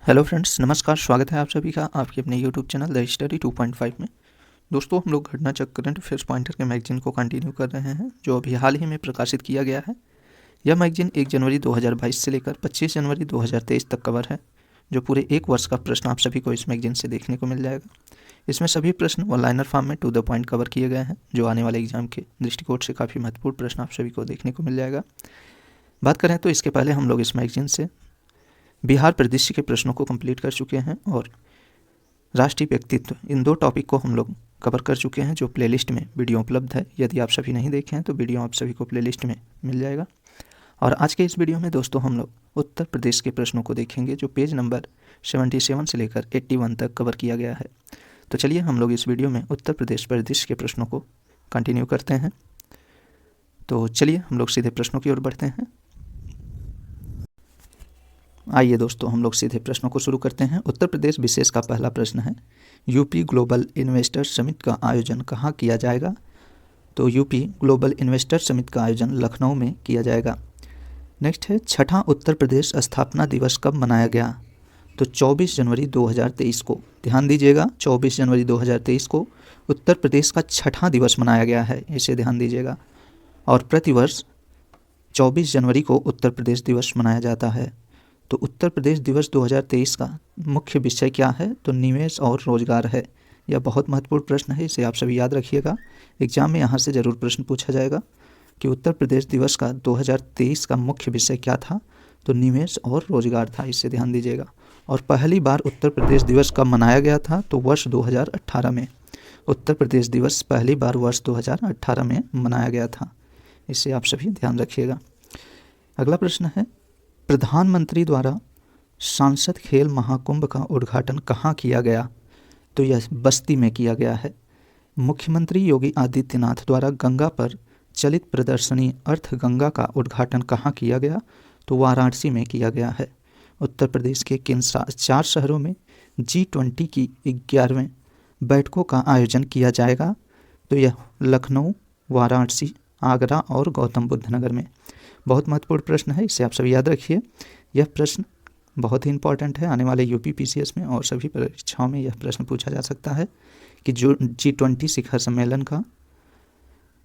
Hello friends, नमस्कार। स्वागत है आप सभी का आपके अपने यूट्यूब चैनल द स्टडी 2.5 में। दोस्तों, हम लोग घटना चक्र करंट अफेयर्स पॉइंटर के मैगजीन को कंटिन्यू कर रहे हैं, जो अभी हाल ही में प्रकाशित किया गया है। यह मैगजीन 1 जनवरी 2022 से लेकर 25 जनवरी 2023 तक कवर है, जो पूरे एक वर्ष का प्रश्न आप सभी को इस मैगजीन से देखने को मिल जाएगा। इसमें सभी प्रश्न वन लाइनर फॉर्म में टू द पॉइंट कवर किए गए हैं, जो आने वाले एग्जाम के दृष्टिकोण से काफ़ी महत्वपूर्ण प्रश्न आप सभी को देखने को मिल जाएगा। बात करें तो इसके पहले हम लोग इस मैगजीन से बिहार परिदृश्य के प्रश्नों को कंप्लीट कर चुके हैं और राष्ट्रीय व्यक्तित्व, इन दो टॉपिक को हम लोग कवर कर चुके हैं, जो प्लेलिस्ट में वीडियो उपलब्ध है। यदि आप सभी नहीं देखे हैं तो वीडियो आप सभी को प्लेलिस्ट में मिल जाएगा। और आज के इस वीडियो में दोस्तों हम लोग उत्तर प्रदेश के प्रश्नों को देखेंगे, जो पेज नंबर 77 से लेकर 81 तक कवर किया गया है। तो चलिए हम लोग इस वीडियो में उत्तर प्रदेश परिदृश्य के प्रश्नों को कंटिन्यू करते हैं। तो चलिए हम लोग सीधे प्रश्नों की ओर बढ़ते हैं। आइए दोस्तों, हम लोग सीधे प्रश्नों को शुरू करते हैं। उत्तर प्रदेश विशेष का पहला प्रश्न है, यूपी ग्लोबल इन्वेस्टर समिट का आयोजन कहाँ किया जाएगा? तो यूपी ग्लोबल इन्वेस्टर समिट का आयोजन लखनऊ में किया जाएगा। नेक्स्ट है, छठा उत्तर प्रदेश स्थापना दिवस कब मनाया गया? तो 24 जनवरी 2023 को। ध्यान दीजिएगा, 24 जनवरी 2023 को उत्तर प्रदेश का छठा दिवस मनाया गया है, इसे ध्यान दीजिएगा। और प्रतिवर्ष 24 जनवरी को उत्तर प्रदेश दिवस मनाया जाता है। तो उत्तर प्रदेश दिवस 2023 का मुख्य विषय क्या है? तो निवेश और रोजगार है। यह बहुत महत्वपूर्ण प्रश्न है, इसे आप सभी याद रखिएगा। एग्जाम में यहाँ से ज़रूर प्रश्न पूछा जाएगा कि उत्तर प्रदेश दिवस का 2023 का मुख्य विषय क्या था? तो निवेश और रोजगार था, इसे ध्यान दीजिएगा। और पहली बार उत्तर प्रदेश दिवस कब मनाया गया था? तो वर्ष 2018 में। उत्तर प्रदेश दिवस पहली बार वर्ष 2018 में मनाया गया था, इसे आप सभी ध्यान रखिएगा। अगला प्रश्न है, प्रधानमंत्री द्वारा सांसद खेल महाकुंभ का उद्घाटन कहाँ किया गया? तो यह बस्ती में किया गया है। मुख्यमंत्री योगी आदित्यनाथ द्वारा गंगा पर चलित प्रदर्शनी अर्थ गंगा का उद्घाटन कहाँ किया गया? तो वाराणसी में किया गया है। उत्तर प्रदेश के किन 4 शहरों में G20 की 11वें बैठकों का आयोजन किया जाएगा? तो यह लखनऊ, वाराणसी, आगरा और गौतम बुद्ध नगर में। बहुत महत्वपूर्ण प्रश्न है, इसे आप सभी याद रखिए। यह प्रश्न बहुत ही इंपॉर्टेंट है, आने वाले यूपी PCS में और सभी परीक्षाओं में यह प्रश्न पूछा जा सकता है कि जो G20 शिखर सम्मेलन का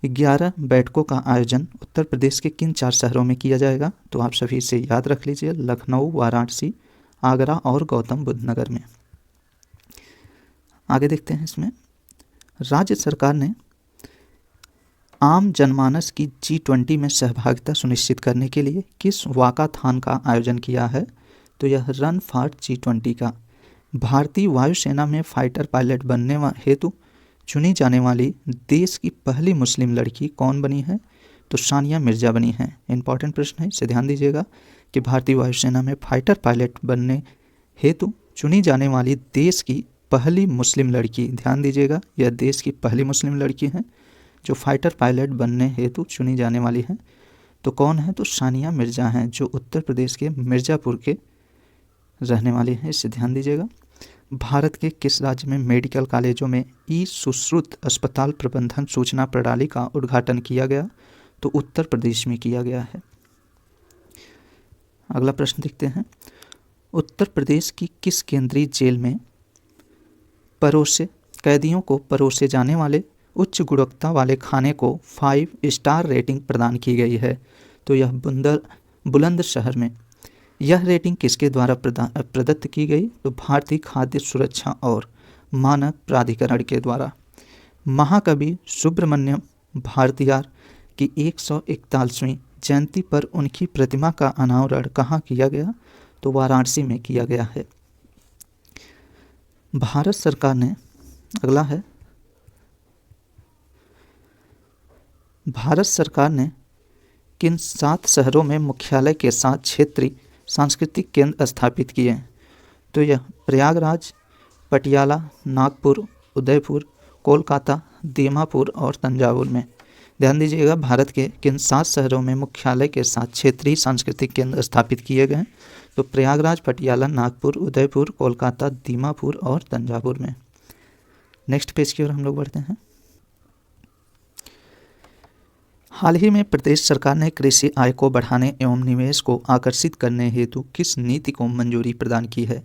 11 बैठकों का आयोजन उत्तर प्रदेश के किन 4 शहरों में किया जाएगा? तो आप सभी इसे याद रख लीजिए, लखनऊ, वाराणसी, आगरा और गौतम बुद्ध नगर में। आगे देखते हैं, इसमें राज्य सरकार ने आम जनमानस की G20 में सहभागिता सुनिश्चित करने के लिए किस वाकाथॉन का आयोजन किया है? तो यह रन फॉर G20 का। भारतीय वायुसेना में फाइटर पायलट बनने हेतु चुनी जाने वाली देश की पहली मुस्लिम लड़की कौन बनी है? तो सानिया मिर्जा बनी है। इंपॉर्टेंट प्रश्न है, इसे ध्यान दीजिएगा कि भारतीय वायुसेना में फाइटर पायलट बनने हेतु चुनी जाने वाली देश की पहली मुस्लिम लड़की, ध्यान दीजिएगा, यह देश की पहली मुस्लिम लड़की है जो फाइटर पायलट बनने हेतु चुनी जाने वाली है। तो कौन है? तो सानिया मिर्जा हैं, जो उत्तर प्रदेश के मिर्ज़ापुर के रहने वाली हैं, इसे ध्यान दीजिएगा। भारत के किस राज्य में मेडिकल कॉलेजों में ई-सुश्रुत अस्पताल प्रबंधन सूचना प्रणाली का उद्घाटन किया गया? तो उत्तर प्रदेश में किया गया है। अगला प्रश्न देखते हैं, उत्तर प्रदेश की किस केंद्रीय जेल में कैदियों को परोसे जाने वाले उच्च गुणवत्ता वाले खाने को 5 स्टार रेटिंग प्रदान की गई है? तो यह बुलंदशहर में। यह रेटिंग किसके द्वारा प्रदत्त की गई? तो भारतीय खाद्य सुरक्षा और मानक प्राधिकरण के द्वारा। महाकवि सुब्रमण्यम भारतीयार की 141वीं जयंती पर उनकी प्रतिमा का अनावरण कहाँ किया गया? तो वाराणसी में किया गया है। भारत सरकार ने, अगला है, भारत सरकार ने किन 7 शहरों में मुख्यालय के साथ क्षेत्रीय सांस्कृतिक केंद्र स्थापित किए? तो यह प्रयागराज, पटियाला, नागपुर, उदयपुर, कोलकाता, दीमापुर और तंजावुर में। ध्यान दीजिएगा, भारत के किन 7 शहरों में मुख्यालय के साथ क्षेत्रीय सांस्कृतिक केंद्र स्थापित किए गए? तो प्रयागराज, पटियाला, नागपुर, उदयपुर, कोलकाता, दीमापुर और तंजावुर में। नेक्स्ट पेज की ओर हम लोग बढ़ते हैं। हाल ही में प्रदेश सरकार ने कृषि आय को बढ़ाने एवं निवेश को आकर्षित करने हेतु किस नीति को मंजूरी प्रदान की है?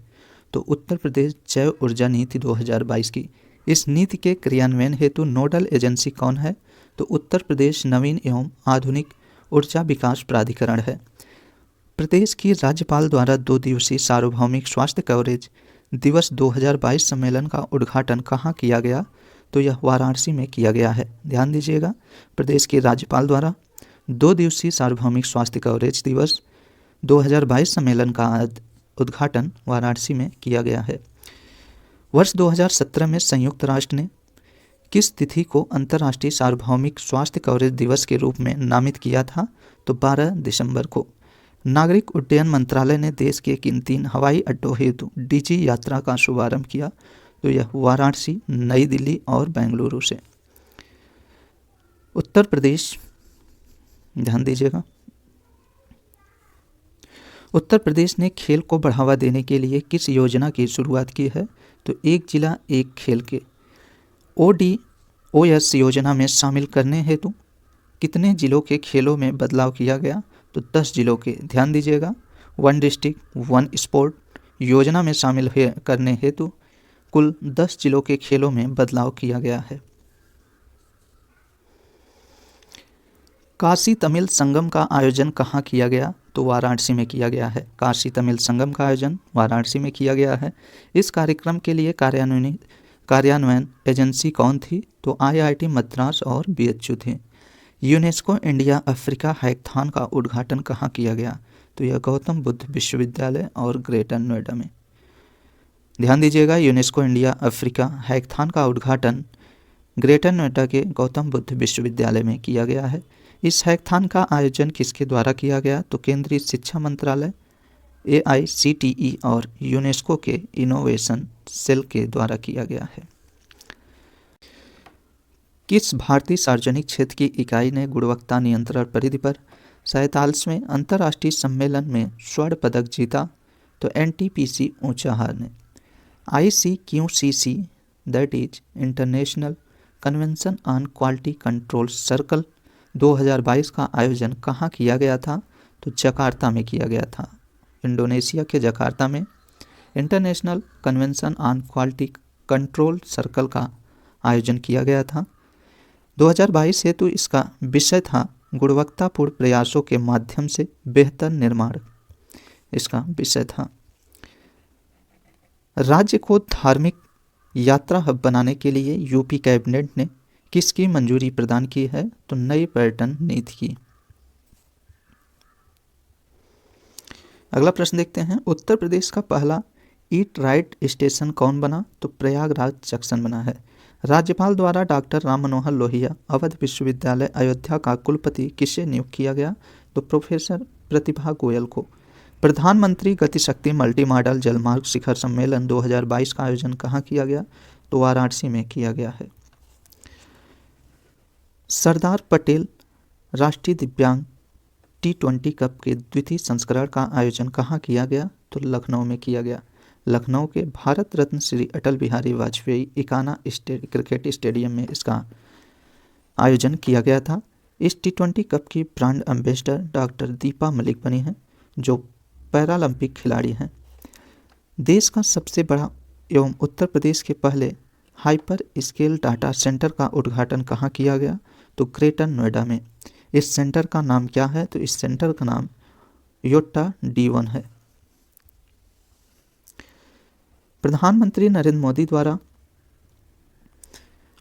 तो उत्तर प्रदेश जैव ऊर्जा नीति 2022 की। इस नीति के क्रियान्वयन हेतु नोडल एजेंसी कौन है? तो उत्तर प्रदेश नवीन एवं आधुनिक ऊर्जा विकास प्राधिकरण है। प्रदेश की राज्यपाल द्वारा 2 दिवसीय सार्वभौमिक स्वास्थ्य कवरेज दिवस 2022 सम्मेलन का उद्घाटन कहाँ किया गया? तो यह वाराणसी में किया गया है। ध्यान दीजिएगा, प्रदेश के राज्यपाल द्वारा 2 दिवसीय सार्वभौमिक स्वास्थ्य कवरेज दिवस 2022 सम्मेलन का उद्घाटन वाराणसी में किया गया है। वर्ष 2017 में संयुक्त राष्ट्र ने किस तिथि को अंतर्राष्ट्रीय सार्वभौमिक स्वास्थ्य कवरेज दिवस के रूप में नामित किया था? तो 12 दिसंबर को। नागरिक उड्डयन मंत्रालय ने देश के किन 3 हवाई अड्डों हेतु डिजी यात्रा का शुभारंभ किया? तो यह वाराणसी, नई दिल्ली और बेंगलुरु से। उत्तर प्रदेश, ध्यान दीजिएगा, उत्तर प्रदेश ने खेल को बढ़ावा देने के लिए किस योजना की शुरुआत की है? तो एक जिला एक खेल के ODOS योजना में शामिल करने हेतु कितने जिलों के खेलों में बदलाव किया गया? तो 10 जिलों के। ध्यान दीजिएगा, 1 डिस्ट्रिक्ट 1 स्पोर्ट योजना में शामिल करने हेतु कुल 10 जिलों के खेलों में बदलाव किया गया है। काशी तमिल संगम का आयोजन कहाँ किया गया? तो वाराणसी में किया गया है। काशी तमिल संगम का आयोजन वाराणसी में किया गया है। इस कार्यक्रम के लिए कार्यान्वयन एजेंसी कौन थी? तो IIT मद्रास और BHU थे। यूनेस्को इंडिया अफ्रीका हैकथॉन का उद्घाटन कहाँ किया गया? तो यह गौतम बुद्ध विश्वविद्यालय और ग्रेटर नोएडा में। ध्यान दीजिएगा, यूनेस्को इंडिया अफ्रीका हैकथॉन का उद्घाटन ग्रेटर नोएडा के गौतम बुद्ध विश्वविद्यालय में किया गया है। इस हैकथॉन का आयोजन किसके द्वारा किया गया? तो केंद्रीय शिक्षा मंत्रालय, AICTE और यूनेस्को के इनोवेशन सेल के द्वारा किया गया है। किस भारतीय सार्वजनिक क्षेत्र की इकाई ने गुणवत्ता नियंत्रण परिधि पर 47वें अंतर्राष्ट्रीय सम्मेलन में स्वर्ण पदक जीता? तो NTPC ऊंचाहार ने। ICQCC that is international convention on quality control circle 2022 का आयोजन कहाँ किया गया था? तो जकार्ता में किया गया था। इंडोनेशिया के जकार्ता में international convention on quality control circle का आयोजन किया गया था। 2022 हेतु इसका विषय था गुणवत्तापूर्ण प्रयासों के माध्यम से बेहतर निर्माण, इसका विषय था। राज्य को धार्मिक यात्रा हब बनाने के लिए यूपी कैबिनेट ने किसकी मंजूरी प्रदान की है? तो नई पर्यटन नीति की। अगला प्रश्न देखते हैं, उत्तर प्रदेश का पहला ईट राइट स्टेशन कौन बना? तो प्रयागराज जंक्शन बना है। राज्यपाल द्वारा डॉक्टर राम मनोहर लोहिया अवध विश्वविद्यालय अयोध्या का कुलपति किसे नियुक्त किया गया? तो प्रोफेसर प्रतिभा गोयल को। प्रधानमंत्री गतिशक्ति मल्टी मॉडल जलमार्ग शिखर सम्मेलन 2022 का आयोजन कहाँ किया गया? तो वाराणसी में किया गया है। सरदार पटेल राष्ट्रीय दिव्यांग T20 कप के द्वितीय संस्करण का आयोजन कहाँ किया गया? तो लखनऊ में किया गया। लखनऊ के भारत रत्न श्री अटल बिहारी वाजपेयी इकाना क्रिकेट स्टेडियम में इसका आयोजन किया गया था। इस T20 कप की brand ambassador doctor Deepa Malik बनी हैं, जो पैरालंपिक खिलाड़ी हैं। देश का सबसे बड़ा एवं उत्तर प्रदेश के पहले हाइपर स्केल डाटा सेंटर का उद्घाटन कहाँ किया गया? तो ग्रेटर नोएडा में। इस सेंटर का नाम क्या है? तो इस सेंटर का नाम योट्टा D1 है। प्रधानमंत्री नरेंद्र मोदी द्वारा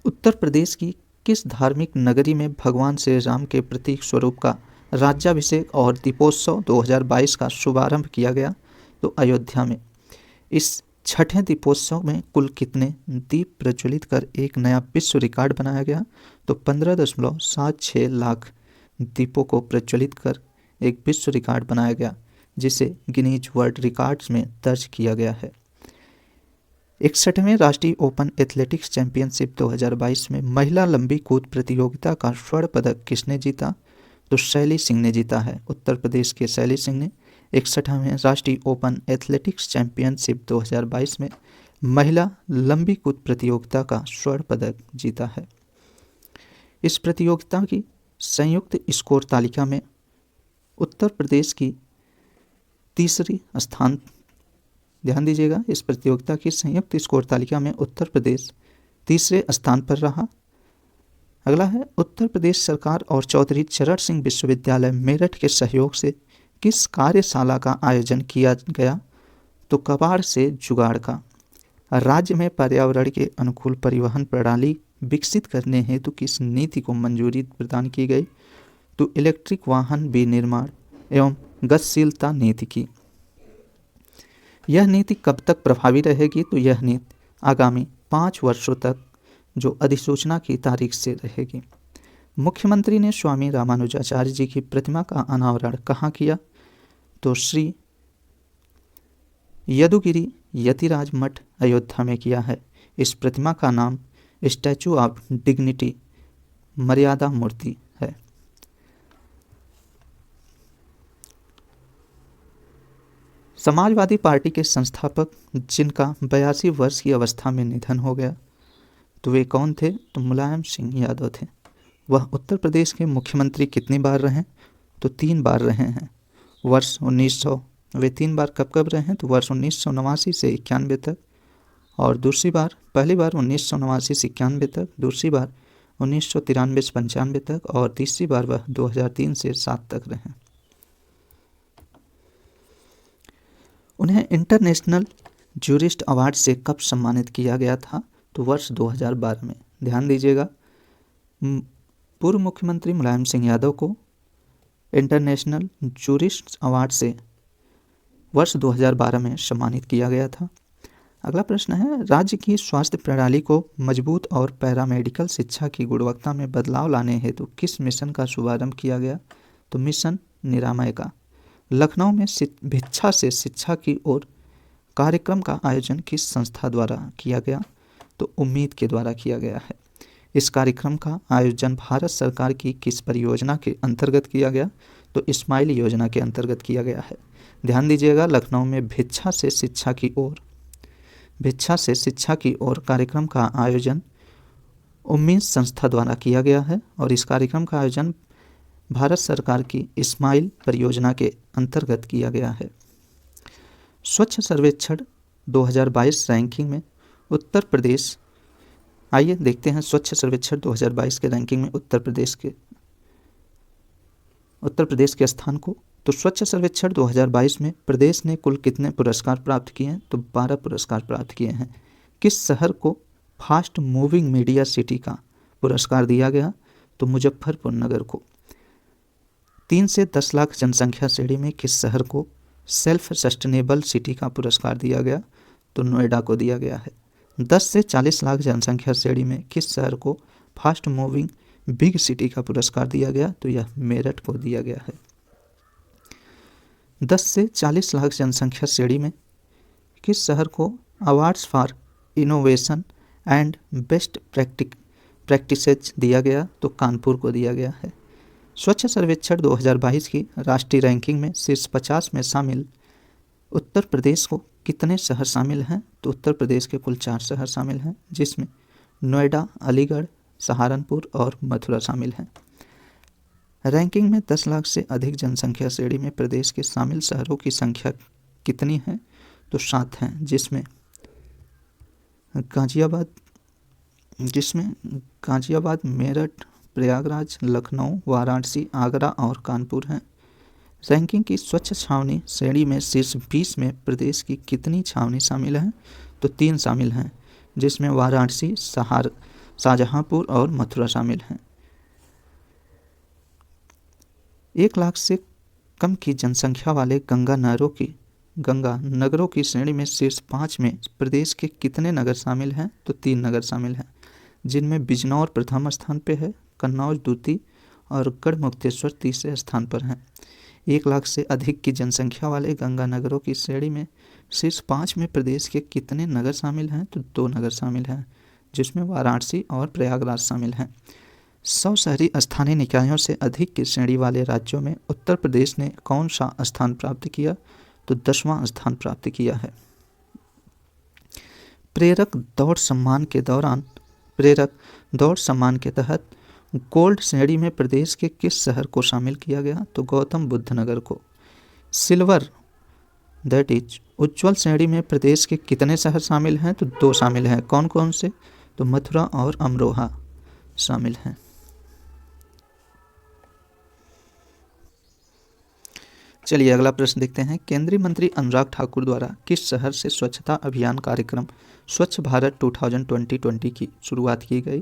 उत्तर प्रदेश की किस धार्मिक नगरी में भगवान श्री राम के प्रतीक स्वरूप का राज्याभिषेक और दीपोत्सव 2022 का शुभारंभ किया गया? तो अयोध्या में। इस छठें दीपोत्सव में कुल कितने दीप प्रज्वलित कर एक नया विश्व रिकॉर्ड बनाया गया? तो 15.76 लाख दीपों को प्रज्वलित कर एक विश्व रिकॉर्ड बनाया गया, जिसे गिनीज वर्ल्ड रिकॉर्ड्स में दर्ज किया गया है। 61वें राष्ट्रीय ओपन एथलेटिक्स चैंपियनशिप 2022 में महिला लंबी कूद प्रतियोगिता का स्वर्ण पदक किसने जीता? तो शैली सिंह ने जीता है। उत्तर प्रदेश के शैली सिंह ने 61वें राष्ट्रीय ओपन एथलेटिक्स चैंपियनशिप 2022 में महिला लंबी कूद प्रतियोगिता का स्वर्ण पदक जीता है। इस प्रतियोगिता की संयुक्त स्कोर तालिका में उत्तर प्रदेश की तीसरी स्थान ध्यान दीजिएगा, इस प्रतियोगिता की संयुक्त स्कोर तालिका में उत्तर प्रदेश तीसरे स्थान पर रहा। अगला है, उत्तर प्रदेश सरकार और चौधरी चरण सिंह विश्वविद्यालय मेरठ के सहयोग से किस कार्यशाला का आयोजन किया गया? तो कबाड़ से जुगाड़ का। राज्य में पर्यावरण के अनुकूल परिवहन प्रणाली विकसित करने हेतु किस नीति को मंजूरी प्रदान की गई? तो इलेक्ट्रिक वाहन विनिर्माण एवं गतिशीलता नीति की। यह नीति कब तक प्रभावी रहेगी? तो यह नीति आगामी 5 वर्षों तक जो अधिसूचना की तारीख से रहेगी। मुख्यमंत्री ने स्वामी रामानुजाचार्य जी की प्रतिमा का अनावरण कहाँ किया? तो श्री यदुगिरी यतिराज मठ अयोध्या में किया है। इस प्रतिमा का नाम स्टैचू ऑफ डिग्निटी मर्यादा मूर्ति है। समाजवादी पार्टी के संस्थापक जिनका 82 वर्ष की अवस्था में निधन हो गया, तो वे कौन थे? तो मुलायम सिंह यादव थे। वह उत्तर प्रदेश के मुख्यमंत्री कितनी बार रहे? तो 3 बार रहे हैं। वर्ष 1900 वे 3 बार कब कब रहे हैं? तो वर्ष 1989 से 91 तक, और दूसरी बार, पहली बार 1989 से 91 तक, दूसरी बार 1993 से 95 तक, और तीसरी बार वह 2003 से 7 तक रहे। उन्हें इंटरनेशनल जूरिस्ट अवार्ड से कब सम्मानित किया गया था? तो वर्ष 2012 में। ध्यान दीजिएगा, पूर्व मुख्यमंत्री मुलायम सिंह यादव को इंटरनेशनल जूरिस्ट अवार्ड से वर्ष 2012 में सम्मानित किया गया था। अगला प्रश्न है, राज्य की स्वास्थ्य प्रणाली को मजबूत और पैरामेडिकल शिक्षा की गुणवत्ता में बदलाव लाने हेतु किस मिशन का शुभारंभ किया गया? तो मिशन निरामय का। लखनऊ में भिक्षा से शिक्षा की ओर कार्यक्रम का आयोजन किस संस्था द्वारा किया गया? तो उम्मीद के द्वारा किया गया है। इस कार्यक्रम का आयोजन भारत सरकार की किस परियोजना के अंतर्गत किया गया? तो स्माइल योजना के अंतर्गत किया गया है। ध्यान दीजिएगा, लखनऊ में भिक्षा से शिक्षा की ओर कार्यक्रम का आयोजन उम्मीद संस्था द्वारा किया गया है, और इस कार्यक्रम का आयोजन भारत सरकार की स्माइल परियोजना के अंतर्गत किया गया है। स्वच्छ सर्वेक्षण 2022 रैंकिंग में उत्तर प्रदेश, आइए देखते हैं स्वच्छ सर्वेक्षण 2022 के रैंकिंग में उत्तर प्रदेश के स्थान को। तो स्वच्छ सर्वेक्षण 2022 में प्रदेश ने कुल कितने पुरस्कार प्राप्त किए हैं? तो 12 पुरस्कार प्राप्त किए हैं। किस शहर को फास्ट मूविंग मीडिया सिटी का पुरस्कार दिया गया? तो मुजफ्फरपुर नगर को। 3 से 10 लाख जनसंख्या श्रेणी में किस शहर को सेल्फ सस्टेनेबल सिटी का पुरस्कार दिया गया? तो नोएडा को दिया गया है। 10 से 40 लाख जनसंख्या श्रेणी में किस शहर को फास्ट मूविंग बिग सिटी का पुरस्कार दिया गया? तो यह मेरठ को दिया गया है। 10 से 40 लाख जनसंख्या श्रेणी में किस शहर को awards for innovation and best practices दिया गया? तो कानपुर को दिया गया है। स्वच्छ सर्वेक्षण 2022 की राष्ट्रीय रैंकिंग में शीर्ष 50 में शामिल उत्तर प्रदेश को कितने शहर शामिल हैं? तो उत्तर प्रदेश के कुल 4 शहर शामिल हैं, जिसमें नोएडा, अलीगढ़, सहारनपुर और मथुरा शामिल हैं। रैंकिंग में 10 लाख से अधिक जनसंख्या श्रेणी में प्रदेश के शामिल शहरों की संख्या कितनी है? तो 7 हैं, जिसमें गाजियाबाद, मेरठ, प्रयागराज, लखनऊ, वाराणसी, आगरा और कानपुर हैं। रैंकिंग की स्वच्छ छावनी श्रेणी में शीर्ष 20 में प्रदेश की कितनी छावनी शामिल हैं? तो 3 शामिल हैं, जिसमें वाराणसी, शाहजहांपुर और मथुरा शामिल हैं। 1 लाख से कम की जनसंख्या वाले गंगा नगरों की श्रेणी में शीर्ष 5 में प्रदेश के कितने नगर शामिल हैं? तो 3 नगर शामिल हैं, जिनमें बिजनौर प्रथम स्थान पे है, कन्नौज द्वितीय और गढ़मुक्तेश्वर तीसरे स्थान पर हैं। 1 लाख से अधिक की जनसंख्या वाले गंगा नगरों की श्रेणी में शीर्ष 5 में प्रदेश के कितने नगर शामिल हैं? तो 2 नगर शामिल हैं, जिसमें वाराणसी और प्रयागराज शामिल हैं। 100 शहरी स्थानीय निकायों से अधिक की श्रेणी वाले राज्यों में उत्तर प्रदेश ने कौन सा स्थान प्राप्त किया? तो 10वां स्थान प्राप्त किया है। प्रेरक दौड़ सम्मान के तहत गोल्ड श्रेणी में प्रदेश के किस शहर को शामिल किया गया? तो गौतम बुद्ध नगर को। सिल्वर दैट इज उज्ज्वल श्रेणी में प्रदेश के कितने शहर शामिल हैं? तो 2 शामिल हैं। कौन कौन से? तो मथुरा और अमरोहा शामिल हैं। चलिए अगला प्रश्न देखते हैं। केंद्रीय मंत्री अनुराग ठाकुर द्वारा किस शहर से स्वच्छता अभियान कार्यक्रम स्वच्छ भारत 2020 की शुरुआत की गई?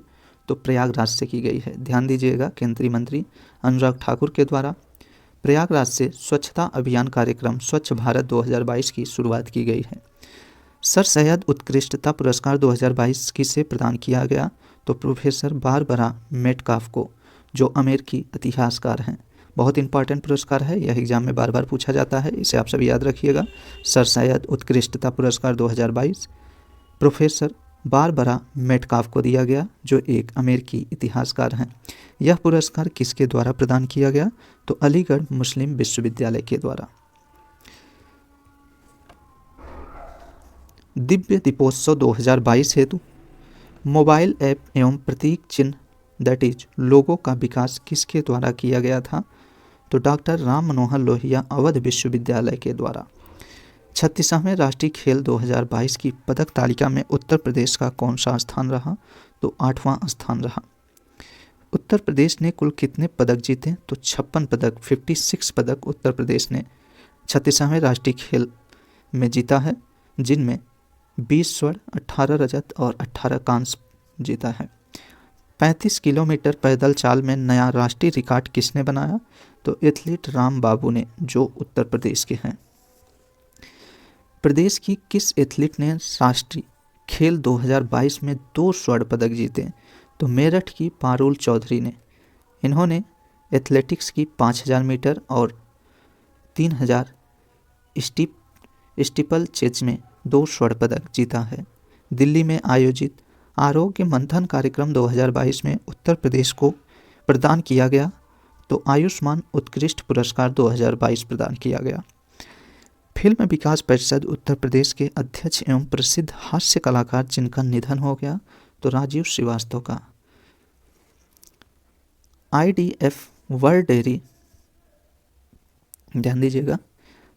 तो प्रयागराज से की गई है। ध्यान दीजिएगा, केंद्रीय मंत्री अनुराग ठाकुर के द्वारा प्रयागराज से स्वच्छता अभियान कार्यक्रम स्वच्छ भारत 2022 की शुरुआत की गई है। सर सैयद उत्कृष्टता पुरस्कार 2022 किसे प्रदान किया गया? तो प्रोफेसर बारबरा मेटकाफ को, जो अमेरिकी इतिहासकार हैं। बहुत इंपॉर्टेंट पुरस्कार है, यह एग्जाम में बार बार पूछा जाता है, इसे आप सभी याद रखिएगा। सर सैयद उत्कृष्टता पुरस्कार 2022 प्रोफेसर बारबरा मेटकाफ को दिया गया, जो एक अमेरिकी इतिहासकार हैं। यह पुरस्कार किसके द्वारा प्रदान किया गया? तो अलीगढ़ मुस्लिम विश्वविद्यालय के द्वारा। दिव्य दीपोत्सव 2022 हेतु मोबाइल ऐप एवं प्रतीक चिन्ह दैट इज लोगो का विकास किसके द्वारा किया गया था? तो डॉक्टर राम मनोहर लोहिया अवध विश्वविद्यालय के द्वारा। 36वें राष्ट्रीय खेल 2022 की पदक तालिका में उत्तर प्रदेश का कौन सा स्थान रहा? तो 8वां स्थान रहा। उत्तर प्रदेश ने कुल कितने पदक जीते? तो 56 पदक, 56 पदक उत्तर प्रदेश ने 36वें राष्ट्रीय खेल में जीता है, जिनमें 20 स्वर्ण, 18 रजत और 18 कांस्य जीता है। 35 किलोमीटर पैदल चाल में नया राष्ट्रीय रिकॉर्ड किसने बनाया? तो एथलीट राम बाबू ने, जो उत्तर प्रदेश के हैं। प्रदेश की किस एथलीट ने राष्ट्रीय खेल 2022 में 2 स्वर्ण पदक जीते? तो मेरठ की पारुल चौधरी ने। इन्होंने एथलेटिक्स की 5000 मीटर और 3000 स्टीपल चेज में 2 स्वर्ण पदक जीता है। दिल्ली में आयोजित आरोग्य मंथन कार्यक्रम 2022 में उत्तर प्रदेश को प्रदान किया गया, तो आयुष्मान उत्कृष्ट पुरस्कार 2022 प्रदान किया गया। फिल्म विकास परिषद उत्तर प्रदेश के अध्यक्ष एवं प्रसिद्ध हास्य कलाकार जिनका निधन हो गया? तो राजीव श्रीवास्तव का। IDF वर्ल्ड डेयरी, ध्यान दीजिएगा,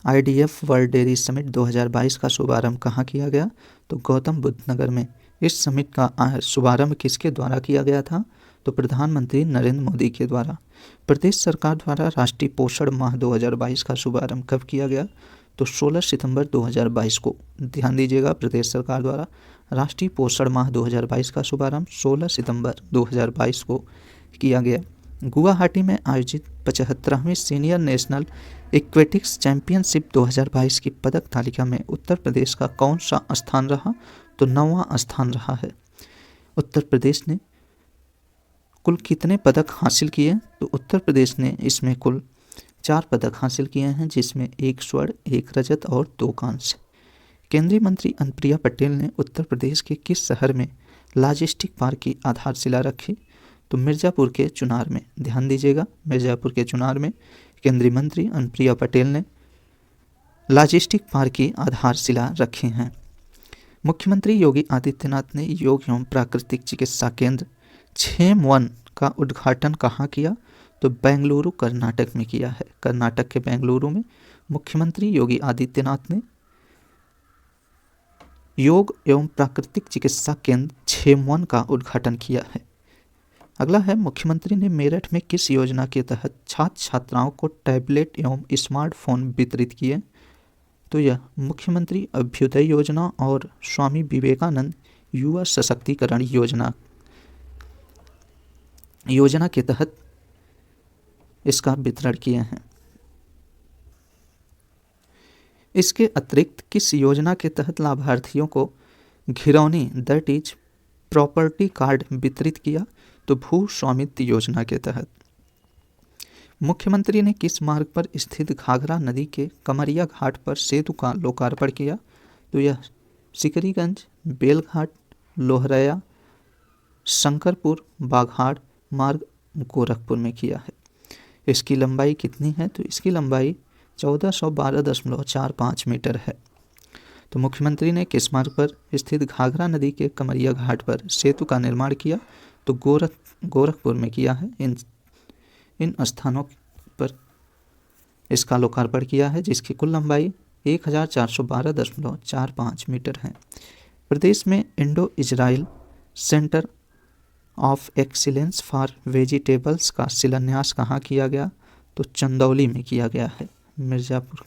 IDF वर्ल्ड डेयरी समिट 2022 का शुभारंभ कहाँ किया गया? तो गौतम बुद्ध नगर में। इस समिट का शुभारंभ किसके द्वारा किया गया था? तो प्रधानमंत्री नरेंद्र मोदी के द्वारा। प्रदेश सरकार द्वारा राष्ट्रीय पोषण माह 2022 का शुभारंभ कब किया गया? तो 16 सितंबर 2022 को। ध्यान दीजिएगा, प्रदेश सरकार द्वारा राष्ट्रीय पोषण माह 2022 का शुभारंभ 16 सितंबर 2022 को किया गया। गुवाहाटी में आयोजित 75वीं सीनियर नेशनल एक्वेटिक्स चैंपियनशिप 2022 की पदक तालिका में उत्तर प्रदेश का कौन सा स्थान रहा? तो 9वां स्थान रहा है। उत्तर प्रदेश ने कुल कितने पदक हासिल किए? तो उत्तर प्रदेश ने इसमें कुल 4 पदक हासिल किए हैं, जिसमें 1 स्वर्ण, 1 रजत और 2 कांस्य। केंद्रीय मंत्री अनुप्रिया पटेल ने उत्तर प्रदेश के किस शहर में लॉजिस्टिक पार्क की आधारशिला रखी? तो मिर्ज़ापुर के चुनार में। ध्यान दीजिएगा, मिर्ज़ापुर के चुनार में केंद्रीय मंत्री अनुप्रिया पटेल ने लॉजिस्टिक पार्क की आधारशिला रखी हैं। मुख्यमंत्री योगी आदित्यनाथ ने योग एवं प्राकृतिक चिकित्सा केंद्र क्षेम-1 का उद्घाटन कहाँ किया? तो बेंगलुरु कर्नाटक में किया है। कर्नाटक के बेंगलुरु में मुख्यमंत्री योगी आदित्यनाथ ने योग एवं प्राकृतिक चिकित्सा केंद्र क्षेम-1 का उद्घाटन किया है। अगला है, मुख्यमंत्री ने मेरठ में किस योजना के तहत छात्र छात्राओं को टैबलेट एवं स्मार्टफोन वितरित किए? तो यह मुख्यमंत्री अभ्युदय योजना और स्वामी विवेकानंद युवा सशक्तिकरण योजना के तहत इसका वितरण किए हैं। इसके अतिरिक्त किस योजना के तहत लाभार्थियों को घिरौनी दैट इज प्रॉपर्टी कार्ड वितरित किया? तो भू स्वामित्व योजना के तहत। मुख्यमंत्री ने किस मार्ग पर स्थित घाघरा नदी के कमरिया घाट पर सेतु का लोकार्पण किया? तो यह सिकरीगंज, बेलघाट, लोहरया, शंकरपुर, बाघाट मार्ग गोरखपुर में किया है। इसकी लंबाई कितनी है? तो इसकी लंबाई 1412.45 मीटर है। तो मुख्यमंत्री ने किस मार्ग पर स्थित घाघरा नदी के कमरिया घाट पर सेतु का निर्माण किया? तो गोरखपुर में किया है। इन स्थानों पर इसका लोकार्पण किया है, जिसकी कुल लंबाई 1412.45 मीटर है। प्रदेश में Indo Israel centre of excellence for vegetables का शिलान्यास कहाँ किया गया? तो चंदौली में किया गया है, मिर्ज़ापुर।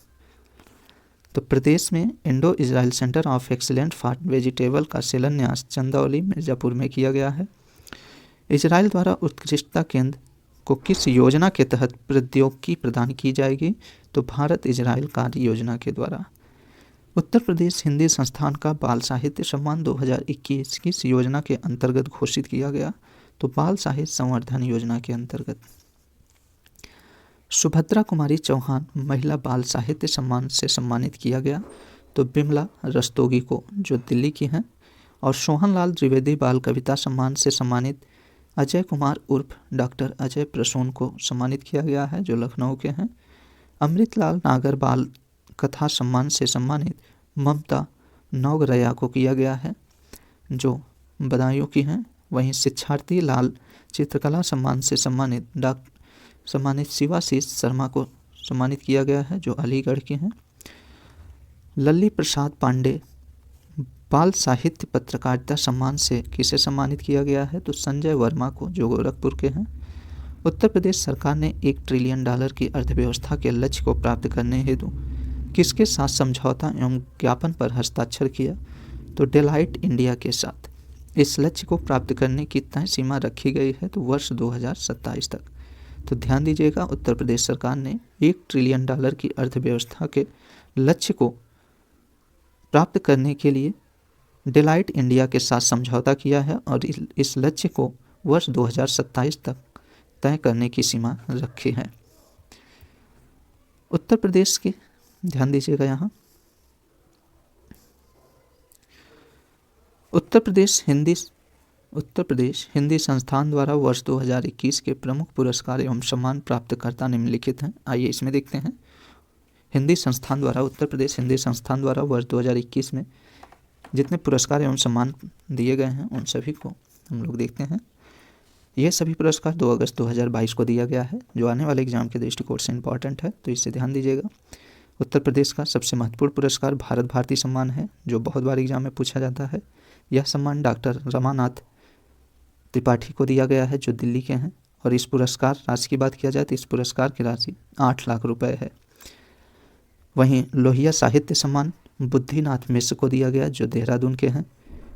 तो प्रदेश में Indo Israel centre of excellence for vegetable का शिलान्यास चंदौली मिर्ज़ापुर में किया गया है। इजराइल द्वारा उत्कृष्टता केंद्र को किस योजना के तहत प्रौद्योगिकी प्रदान की जाएगी? तो भारत इजराइल कार्य योजना के द्वारा। उत्तर प्रदेश हिंदी संस्थान का बाल साहित्य सम्मान 2021 किस योजना के अंतर्गत घोषित किया गया? तो बाल साहित्य संवर्धन योजना के अंतर्गत। सुभद्रा कुमारी चौहान महिला बाल साहित्य सम्मान से सम्मानित किया गया, तो बिमला रस्तोगी को, जो दिल्ली की हैं। और सोहनलाल द्विवेदी बाल कविता सम्मान से सम्मानित अजय कुमार उर्फ डॉक्टर अजय प्रसून को सम्मानित किया गया है, जो लखनऊ के हैं। अमृतलाल नागर बाल कथा सम्मान से सम्मानित ममता नौगरया को किया गया है, जो बदायूं की हैं। वहीं शिक्षार्थी लाल चित्रकला सम्मान से सम्मानित शिवाशीष शर्मा को सम्मानित किया गया है, जो अलीगढ़ के हैं। लल्ली प्रसाद पांडे बाल साहित्य पत्रकारिता सम्मान से किसे सम्मानित किया गया है? तो संजय वर्मा को, जो गोरखपुर के हैं। उत्तर प्रदेश सरकार ने $1 ट्रिलियन की अर्थव्यवस्था के लक्ष्य को प्राप्त करने हेतु किसके साथ समझौता एवं ज्ञापन पर हस्ताक्षर किया? तो डेलाइट इंडिया के साथ। इस लक्ष्य को प्राप्त करने की तय सीमा रखी गई है, तो वर्ष 2027 तक। तो ध्यान दीजिएगा, उत्तर प्रदेश सरकार ने $1 ट्रिलियन की अर्थव्यवस्था के लक्ष्य को प्राप्त करने के लिए डेलाइट इंडिया के साथ समझौता किया है और इस लक्ष्य को वर्ष 2027 तक तय करने की सीमा रखी है। उत्तर प्रदेश के, ध्यान दीजिएगा यहाँ, उत्तर प्रदेश हिंदी संस्थान द्वारा वर्ष 2021 के प्रमुख पुरस्कार एवं सम्मान प्राप्तकर्ता निम्नलिखित हैं। आइए इसमें देखते हैं। उत्तर प्रदेश हिंदी संस्थान द्वारा वर्ष 2021 में जितने पुरस्कार एवं सम्मान दिए गए हैं उन सभी को हम लोग देखते हैं। ये सभी पुरस्कार 2 अगस्त 2022 को दिया गया है, जो आने वाले एग्जाम के दृष्टिकोण से इम्पॉर्टेंट है, तो इससे ध्यान दीजिएगा। उत्तर प्रदेश का सबसे महत्वपूर्ण पुरस्कार भारत भारती सम्मान है, जो बहुत बार एग्जाम में पूछा जाता है। यह सम्मान डॉक्टर रमानाथ त्रिपाठी को दिया गया है, जो दिल्ली के हैं। और इस पुरस्कार राशि की बात किया जाए तो इस पुरस्कार की राशि 8 लाख रुपए है। वहीं लोहिया साहित्य सम्मान बुद्धिनाथ मिश्र को दिया गया, जो देहरादून के हैं।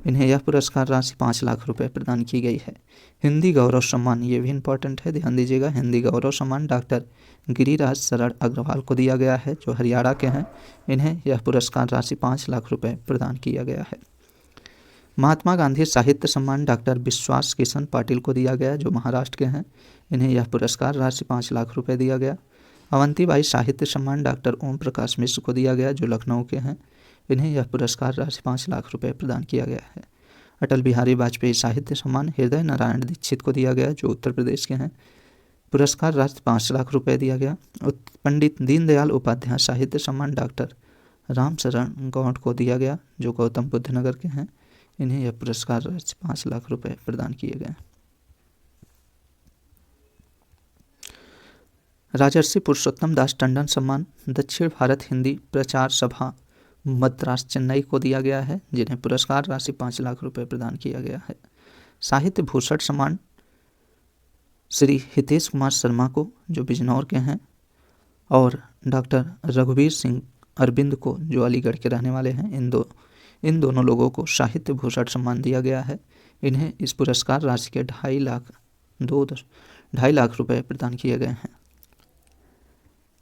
इन्हें यह पुरस्कार राशि 5 लाख रुपए प्रदान की गई है। हिंदी गौरव सम्मान, ये भी इम्पॉर्टेंट है, ध्यान दीजिएगा। हिंदी गौरव सम्मान डॉक्टर गिरिराज शरण अग्रवाल को दिया गया है, जो हरियाणा के हैं। इन्हें यह पुरस्कार राशि 5 लाख रुपए प्रदान किया गया है। महात्मा गांधी साहित्य सम्मान डॉक्टर विश्वास किशन पाटिल को दिया गया, जो महाराष्ट्र के हैं। इन्हें यह पुरस्कार राशि 5 लाख रुपए दिया गया। अवंतीबाई साहित्य सम्मान डॉक्टर ओम प्रकाश मिश्र को दिया गया, जो लखनऊ के हैं। इन्हें यह पुरस्कार राशि 5 लाख रुपए प्रदान किया गया है। अटल बिहारी वाजपेयी साहित्य सम्मान हृदय नारायण दीक्षित को दिया गया, जो उत्तर प्रदेश के हैं। पुरस्कार राशि 5 लाख रुपए दिया गया। पंडित दीनदयाल उपाध्याय साहित्य सम्मान डॉक्टर रामशरण गौड़ को दिया गया, जो गौतम बुद्ध नगर के हैं। इन्हें यह पुरस्कार राशि 5 लाख रुपए प्रदान किए गए। राजर्षि पुरुषोत्तम दास टंडन सम्मान दक्षिण भारत हिंदी प्रचार सभा मद्रास चेन्नई को दिया गया है, जिन्हें पुरस्कार राशि 5 लाख रुपए प्रदान किया गया है। साहित्य भूषण सम्मान श्री हितेश कुमार शर्मा को, जो बिजनौर के हैं। और डॉक्टर रघुवीर सिंह अरविंद को, जो अलीगढ़ के रहने वाले हैं। इन दोनों लोगों को साहित्य भूषण सम्मान दिया गया है। इन्हें इस पुरस्कार राशि के 2.5 लाख रुपए प्रदान किए गए हैं।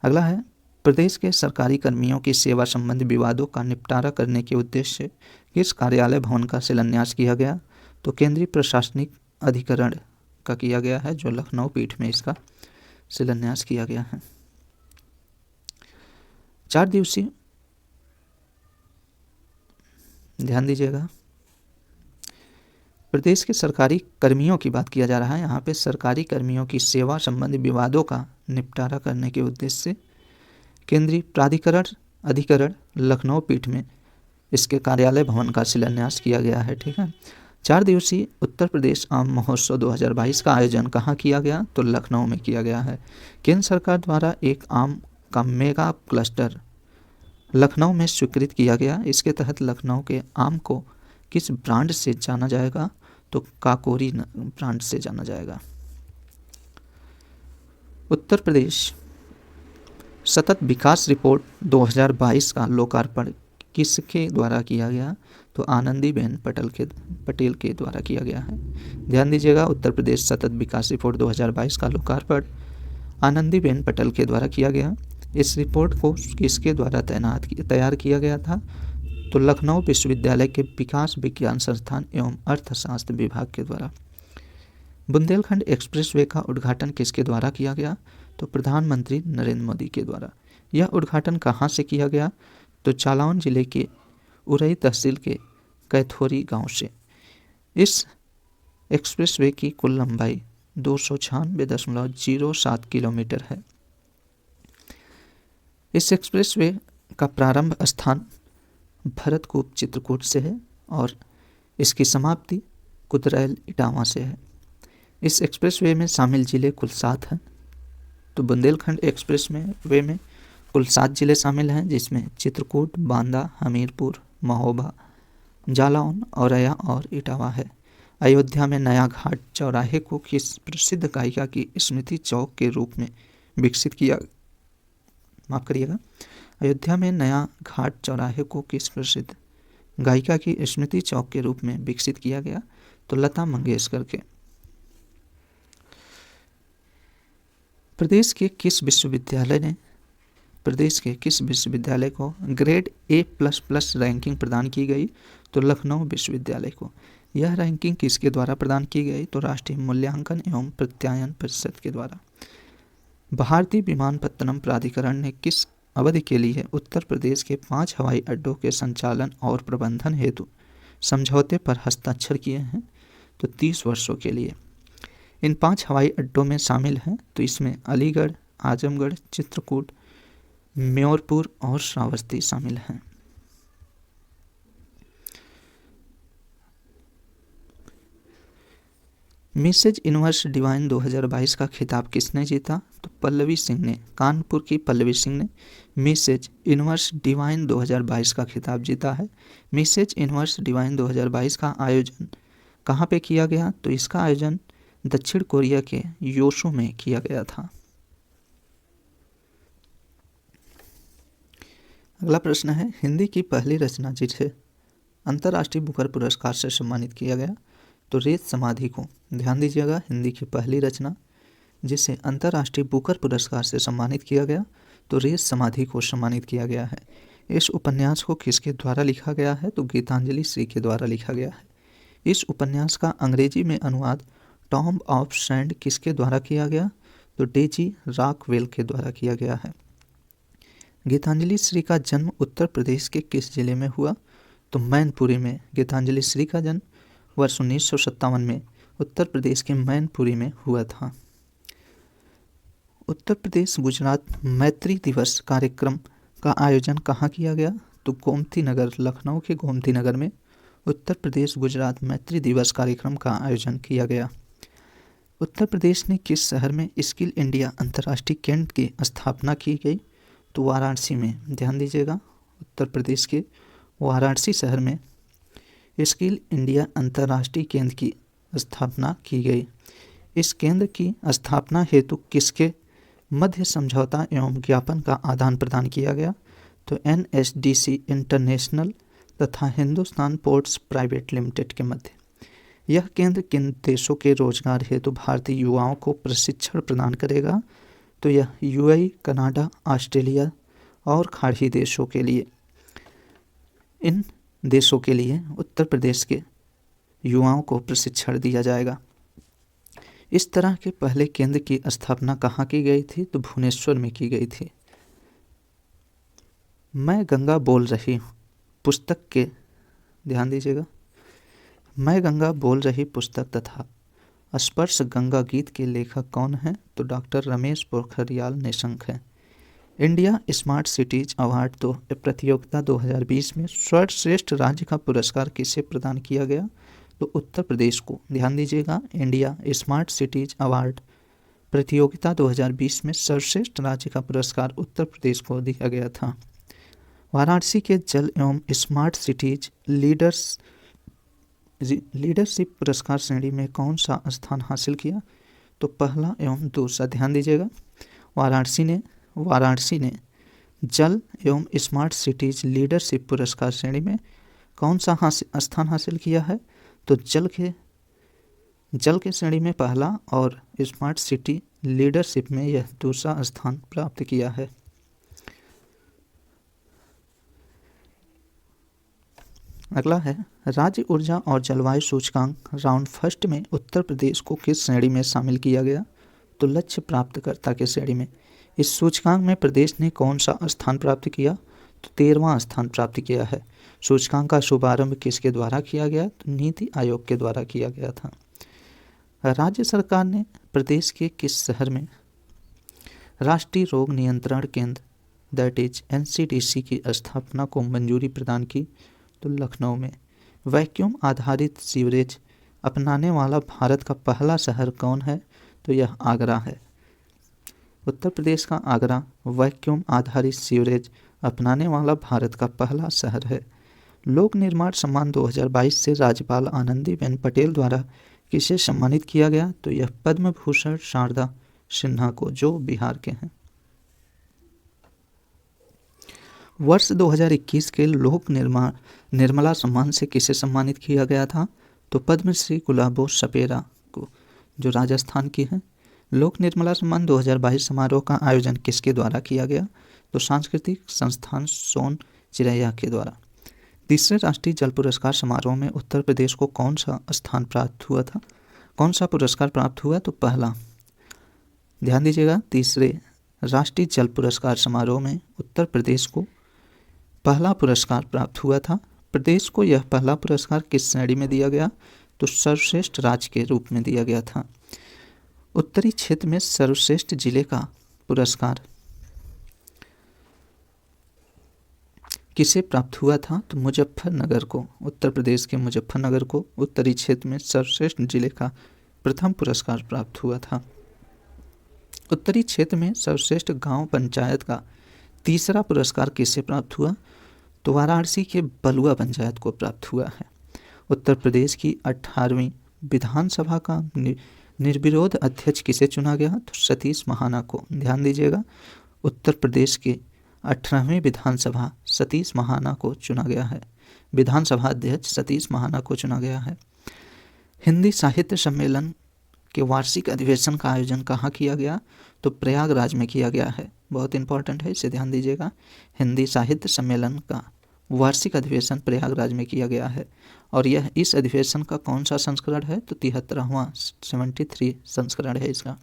अगला है, प्रदेश के सरकारी कर्मियों की सेवा संबंधी विवादों का निपटारा करने के उद्देश्य से किस कार्यालय भवन का शिलान्यास किया गया? तो केंद्रीय प्रशासनिक अधिकरण का किया गया है, जो लखनऊ पीठ में इसका शिलान्यास किया गया है। 4 दिवसीय, ध्यान दीजिएगा, प्रदेश के सरकारी कर्मियों की बात किया जा रहा है। यहाँ पे सरकारी कर्मियों की सेवा संबंधी विवादों का निपटारा करने के उद्देश्य से केंद्रीय प्राधिकरण अधिकरण लखनऊ पीठ में इसके कार्यालय भवन का शिलान्यास किया गया है। ठीक है। 4 दिवसीय उत्तर प्रदेश आम महोत्सव 2022 का आयोजन कहाँ किया गया? तो लखनऊ में किया गया है। केंद्र सरकार द्वारा एक आम का मेगा क्लस्टर लखनऊ में स्वीकृत किया गया। इसके तहत लखनऊ के आम को किस ब्रांड से जाना जाएगा? तो काकोरी ब्रांड से जाना जाएगा। उत्तर प्रदेश सतत विकास रिपोर्ट 2022 का लोकार्पण किसके द्वारा किया गया? तो आनंदीबेन पटेल के द्वारा किया गया है। ध्यान दीजिएगा, उत्तर प्रदेश सतत विकास रिपोर्ट 2022 का लोकार्पण आनंदीबेन पटेल के द्वारा किया गया। इस रिपोर्ट को किसके द्वारा तैयार किया गया था? तो लखनऊ विश्वविद्यालय के विकास विज्ञान संस्थान एवं अर्थशास्त्र विभाग के द्वारा। बुंदेलखंड एक्सप्रेसवे का उद्घाटन किसके द्वारा किया गया? तो प्रधानमंत्री नरेंद्र मोदी के द्वारा। यह उद्घाटन कहाँ से किया गया? तो जालौन जिले के उरई तहसील के कैथोरी गांव से। इस एक्सप्रेसवे की कुल लंबाई 296.07 किलोमीटर है। इस एक्सप्रेसवे का प्रारंभ स्थान भरतकूप चित्रकूट से है और इसकी समाप्ति कुतरैल इटावा से है। इस एक्सप्रेसवे में शामिल जिले कुल 7 हैं। तो बुंदेलखंड एक्सप्रेसवे में कुल 7 जिले शामिल हैं, जिसमें चित्रकूट, बांदा, हमीरपुर, महोबा, जालौन, औरैया और इटावा है। अयोध्या में नया घाट चौराहे को किस प्रसिद्ध गायिका की स्मृति चौक के रूप में विकसित किया? माफ करिएगा, अयोध्या में नया घाट चौराहे को किस प्रसिद्ध गायिका की स्मृति चौक के रूप में विकसित किया गया? तो लता मंगेशकर के। प्रदेश के किस विश्वविद्यालय को ग्रेड A++ रैंकिंग प्रदान की गई? तो लखनऊ विश्वविद्यालय को। यह रैंकिंग किसके द्वारा प्रदान की गई? तो राष्ट्रीय मूल्यांकन एवं प्रत्यायन परिषद के द्वारा। भारतीय विमानपत्तनम प्राधिकरण ने किस अवधि के लिए उत्तर प्रदेश के 5 हवाई अड्डों के संचालन और प्रबंधन हेतु समझौते पर हस्ताक्षर किए हैं? तो 30 वर्षों के लिए। इन 5 हवाई अड्डों में शामिल हैं, तो इसमें अलीगढ़, आजमगढ़, चित्रकूट, म्योरपुर और श्रावस्ती शामिल हैं। मिसेज यूनिवर्स डिवाइन 2022 का खिताब किसने जीता? तो पल्लवी सिंह ने। कानपुर की पल्लवी सिंह ने मिसेज यूनिवर्स डिवाइन 2022 का खिताब जीता है। मिसेज यूनिवर्स डिवाइन 2022 का आयोजन कहाँ पे किया गया? तो इसका आयोजन दक्षिण कोरिया के योसो में किया गया था। अगला प्रश्न है, हिंदी की पहली रचना जिसे अंतर्राष्ट्रीय बुकर पुरस्कार से सम्मानित किया गया? तो रेत समाधि को। ध्यान दीजिएगा, हिंदी की पहली रचना जिसे अंतर्राष्ट्रीय बुकर पुरस्कार से सम्मानित किया गया, तो रेत समाधि को सम्मानित किया गया है। इस उपन्यास को किसके द्वारा लिखा गया है? तो गीतांजलि श्री के द्वारा लिखा गया है। इस उपन्यास का अंग्रेजी में अनुवाद टॉम ऑफ सैंड किसके द्वारा किया गया? तो डेजी रॉकवेल के द्वारा किया गया है। गीतांजलि श्री का जन्म उत्तर प्रदेश के किस जिले में हुआ? तो मैनपुरी में। गीतांजलि श्री का जन्म वर्ष 1957 में उत्तर प्रदेश के मैनपुरी में हुआ था। उत्तर प्रदेश गुजरात मैत्री दिवस कार्यक्रम का आयोजन कहाँ किया गया? तो गोमती नगर, लखनऊ के गोमती नगर में उत्तर प्रदेश गुजरात मैत्री दिवस कार्यक्रम का आयोजन किया गया। उत्तर प्रदेश ने किस शहर में स्किल इंडिया अंतर्राष्ट्रीय केंद्र की स्थापना की गई? तो वाराणसी में। ध्यान दीजिएगा, उत्तर प्रदेश के वाराणसी शहर में स्किल इंडिया अंतर्राष्ट्रीय केंद्र की स्थापना की गई। इस केंद्र की स्थापना हेतु किसके मध्य समझौता एवं ज्ञापन का आदान प्रदान किया गया? तो NSDC इंटरनेशनल तथा हिंदुस्तान पोर्ट्स प्राइवेट लिमिटेड के मध्य। यह केंद्र किन देशों के रोजगार हेतु भारतीय युवाओं को प्रशिक्षण प्रदान करेगा? तो यह UAE, कनाडा, ऑस्ट्रेलिया और खाड़ी देशों के लिए, इन देशों के लिए उत्तर प्रदेश के युवाओं को प्रशिक्षण दिया जाएगा। इस तरह के पहले केंद्र की स्थापना कहाँ की गई थी? तो भुवनेश्वर में की गई थी। मैं गंगा बोल रही हूँ पुस्तक के, ध्यान दीजिएगा, मैं गंगा बोल रही पुस्तक तथा स्पर्श गंगा गीत के लेखक कौन हैं? तो डॉक्टर रमेश पोखरियाल निशंक हैं। इंडिया स्मार्ट सिटीज अवार्ड प्रतियोगिता 2020 में सर्वश्रेष्ठ राज्य का पुरस्कार किसे प्रदान किया गया? तो उत्तर प्रदेश को। ध्यान दीजिएगा, इंडिया स्मार्ट सिटीज अवार्ड प्रतियोगिता 2020 में सर्वश्रेष्ठ राज्य का पुरस्कार उत्तर प्रदेश को दिया गया था। वाराणसी के जल एवं स्मार्ट सिटीज लीडरशिप पुरस्कार श्रेणी में कौन सा स्थान हासिल किया? तो पहला एवं दूसरा। ध्यान दीजिएगा, वाराणसी ने जल एवं स्मार्ट सिटीज लीडरशिप पुरस्कार श्रेणी में कौन सा स्थान हासिल किया है? तो जल के श्रेणी में पहला और स्मार्ट सिटी लीडरशिप में यह दूसरा स्थान प्राप्त किया है। अगला है, राज्य ऊर्जा और जलवायु सूचकांक राउंड फर्स्ट में उत्तर प्रदेश को किस श्रेणी में शामिल किया गया? तो लक्ष्य प्राप्तकर्ता की श्रेणी में। इस सूचकांक में प्रदेश ने कौन सा स्थान प्राप्त किया? तो 13वां स्थान प्राप्त किया है। सूचकांक का शुभारंभ किसके द्वारा किया गया? तो नीति आयोग के द्वारा किया गया था। राज्य सरकार ने प्रदेश के किस शहर में राष्ट्रीय रोग नियंत्रण केंद्र दैट इज NCDC की स्थापना को मंजूरी प्रदान की? तो लखनऊ में। वैक्यूम आधारित सीवरेज अपनाने वाला भारत का पहला शहर कौन है? तो यह आगरा है। उत्तर प्रदेश का आगरा वैक्यूम आधारित सीवरेज अपनाने वाला भारत का पहला शहर है। लोक निर्माण सम्मान 2022 से राज्यपाल आनंदीबेन पटेल द्वारा किसे सम्मानित किया गया? तो यह पद्म भूषण शारदा सिन्हा को, जो बिहार के हैं। वर्ष 2021 के लोक निर्मला सम्मान से किसे सम्मानित किया गया था? तो पद्मश्री गुलाबो सपेरा को, जो राजस्थान की हैं। लोक निर्मला सम्मान 2022 समारोह का आयोजन किसके द्वारा किया गया? तो सांस्कृतिक संस्थान सोन चिरैया के द्वारा। तीसरे राष्ट्रीय जल पुरस्कार समारोह में उत्तर प्रदेश को कौन सा स्थान प्राप्त हुआ था? कौन सा पुरस्कार प्राप्त हुआ? तो पहला। ध्यान दीजिएगा, तीसरे राष्ट्रीय जल पुरस्कार समारोह में उत्तर प्रदेश को पहला पुरस्कार प्राप्त हुआ था। प्रदेश को यह पहला पुरस्कार किस श्रेणी में दिया गया? तो सर्वश्रेष्ठ राज्य के रूप में दिया गया था। उत्तरी क्षेत्र में सर्वश्रेष्ठ जिले का पुरस्कार किसे प्राप्त हुआ था? तो मुजफ्फरनगर को, उत्तर प्रदेश के मुजफ्फरनगर को उत्तरी क्षेत्र में सर्वश्रेष्ठ जिले का प्रथम पुरस्कार प्राप्त हुआ था। उत्तरी क्षेत्र में सर्वश्रेष्ठ गांव पंचायत का तीसरा पुरस्कार किसे प्राप्त हुआ? तो वाराणसी के बलुआ पंचायत को प्राप्त हुआ है। उत्तर प्रदेश की 18वीं विधानसभा का निर्विरोध अध्यक्ष किसे चुना गया? तो सतीश महाना को। ध्यान दीजिएगा, उत्तर प्रदेश के 18वीं विधानसभा सतीश महाना को चुना गया है। विधानसभा अध्यक्ष सतीश महाना को चुना गया है। हिंदी साहित्य सम्मेलन के वार्षिक अधिवेशन का आयोजन कहाँ किया गया? तो प्रयागराज में किया गया है। बहुत इंपॉर्टेंट है, इसे ध्यान दीजिएगा। हिंदी साहित्य सम्मेलन का वार्षिक अधिवेशन प्रयागराज में किया गया है। और यह इस अधिवेशन का कौन सा संस्करण है? तो 73वां 73 संस्करण है इसका।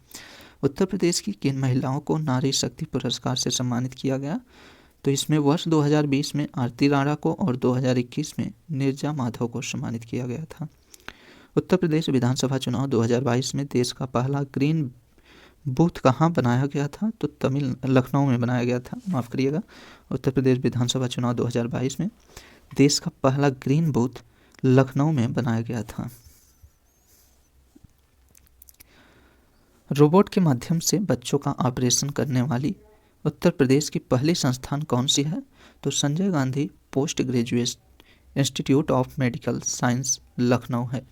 उत्तर प्रदेश की किन महिलाओं को नारी शक्ति पुरस्कार से सम्मानित किया गया? तो इसमें वर्ष 2020 में आरती राणा को और 2021 में नीरजा माधव को सम्मानित किया गया था। उत्तर प्रदेश विधानसभा चुनाव 2022 में देश का पहला ग्रीन बूथ कहाँ बनाया गया था? तो लखनऊ में बनाया गया था, माफ़ करिएगा। उत्तर प्रदेश विधानसभा चुनाव 2022 में देश का पहला ग्रीन बूथ लखनऊ में बनाया गया था। रोबोट के माध्यम से बच्चों का ऑपरेशन करने वाली उत्तर प्रदेश की पहली संस्थान कौन सी है? तो Sanjay Gandhi post graduate institute of medical science Lucknow है।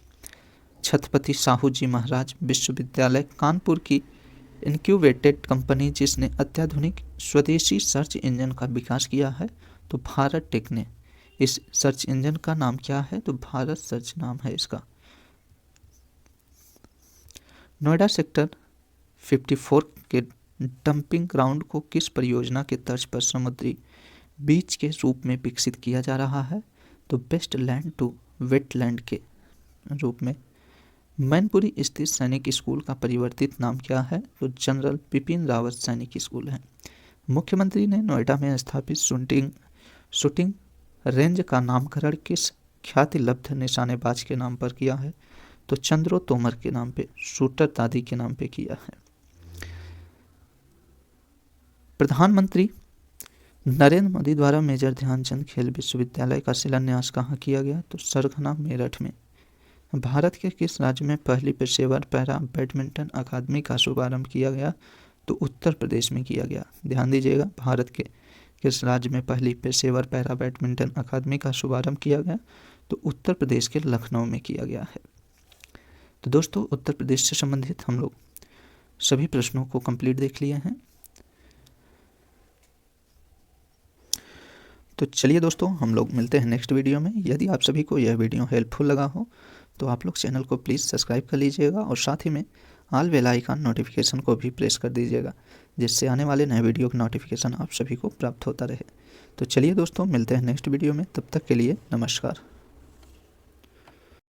छत्रपति साहू जी महाराज विश्वविद्यालय कानपुर की इनक्यूबेटेड कंपनी जिसने अत्याधुनिक स्वदेशी सर्च इंजन का विकास किया है? तो भारत टेक ने। इस सर्च इंजन का नाम क्या है? तो भारत सर्च नाम है इसका। नोएडा सेक्टर 54 के डंपिंग ग्राउंड को किस परियोजना के तर्ज पर समुद्री बीच के रूप में विकसित किया जा रहा है? तो बेस्ट लैंड टू वेटलैंड के रूप में। मैनपुरी स्थित सैनिक स्कूल का परिवर्तित नाम क्या है? तो जनरल बिपिन रावत सैनिक स्कूल है। मुख्यमंत्री ने नोएडा में स्थापित शूटिंग रेंज का नामकरण किस ख्याति लब्ध निशानेबाज के नाम पर किया है? तो चंद्रो तोमर के नाम पे, शूटर दादी के नाम पे किया है। प्रधानमंत्री नरेंद्र मोदी द्वारा मेजर ध्यानचंद खेल विश्वविद्यालय का शिलान्यास कहाँ किया गया? तो सरगना मेरठ में। भारत के किस राज्य में पहली पेशेवर पैरा बैडमिंटन अकादमी का शुभारंभ किया गया? तो उत्तर प्रदेश में किया गया। ध्यान दीजिएगा, भारत के किस राज्य में पहली पेशेवर पैरा बैडमिंटन अकादमी का शुभारंभ किया गया? तो उत्तर प्रदेश के लखनऊ में किया गया है। तो दोस्तों उत्तर प्रदेश से संबंधित हम लोग सभी प्रश्नों को कंप्लीट देख लिए हैं। तो चलिए दोस्तों हम लोग मिलते हैं नेक्स्ट वीडियो में। यदि आप सभी को यह वीडियो हेल्पफुल लगा हो तो आप लोग चैनल को प्लीज़ सब्सक्राइब कर लीजिएगा और साथ ही में ऑल बेल आइकन नोटिफिकेशन को भी प्रेस कर दीजिएगा, जिससे आने वाले नए वीडियो का नोटिफिकेशन आप सभी को प्राप्त होता रहे। तो चलिए दोस्तों मिलते हैं नेक्स्ट वीडियो में, तब तक के लिए नमस्कार।